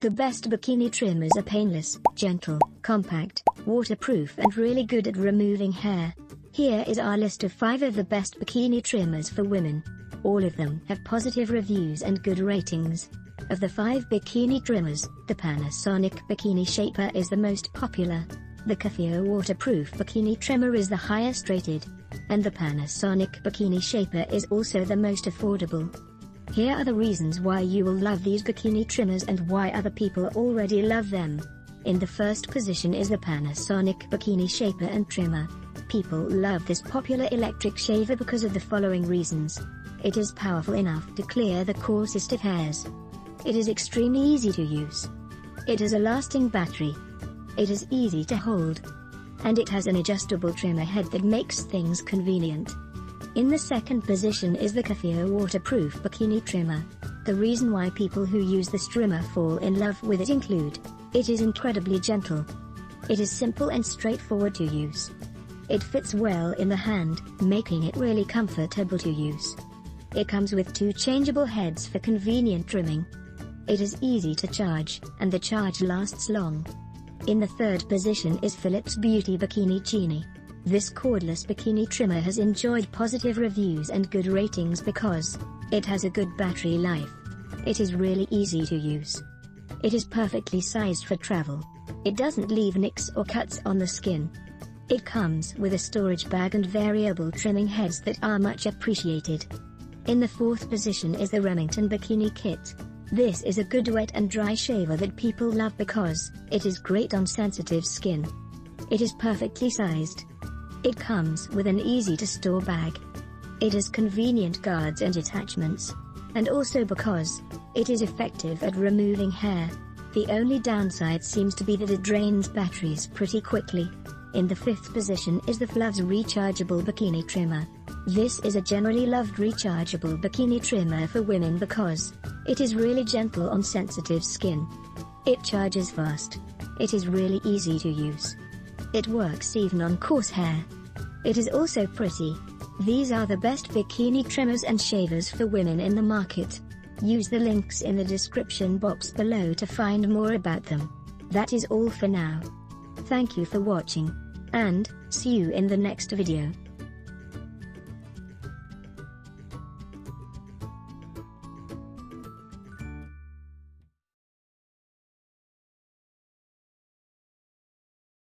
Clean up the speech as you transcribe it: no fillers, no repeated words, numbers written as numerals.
The best bikini trimmers are painless, gentle, compact, waterproof and really good at removing hair. Here is our list of 5 of the best bikini trimmers for women. All of them have positive reviews and good ratings. Of the 5 bikini trimmers, the Panasonic Bikini Shaper is the most popular. The Kaphio waterproof bikini trimmer is the highest rated. And the Panasonic Bikini Shaper is also the most affordable. Here are the reasons why you will love these bikini trimmers and why other people already love them. In the first position is the Panasonic Bikini Shaper and Trimmer. People love this popular electric shaver because of the following reasons. It is powerful enough to clear the coarsest of hairs. It is extremely easy to use. It has a lasting battery. It is easy to hold. And it has an adjustable trimmer head that makes things convenient. In the second position is the Kaphio waterproof bikini trimmer. The reason why people who use this trimmer fall in love with it include: it is incredibly gentle. It is simple and straightforward to use. It fits well in the hand, making it really comfortable to use. It comes with 2 changeable heads for convenient trimming. It is easy to charge, and the charge lasts long. In the third position is Philips Beauty BikiniGenie. This cordless bikini trimmer has enjoyed positive reviews and good ratings because it has a good battery life. It is really easy to use. It is perfectly sized for travel. It doesn't leave nicks or cuts on the skin. It comes with a storage bag and variable trimming heads that are much appreciated. In the fourth position is the Remington Bikini Kit. This is a good wet and dry shaver that people love because it is great on sensitive skin. It is perfectly sized. It comes with an easy-to-store bag. It has convenient guards and attachments. And also because it is effective at removing hair. The only downside seems to be that it drains batteries pretty quickly. In the fifth position is the FLOVES Rechargeable Bikini Trimmer. This is a generally loved rechargeable bikini trimmer for women because it is really gentle on sensitive skin. It charges fast. It is really easy to use. It works even on coarse hair. It is also pretty. These are the best bikini trimmers and shavers for women in the market. Use the links in the description box below to find more about them. That is all for now. Thank you for watching. And see you in the next video.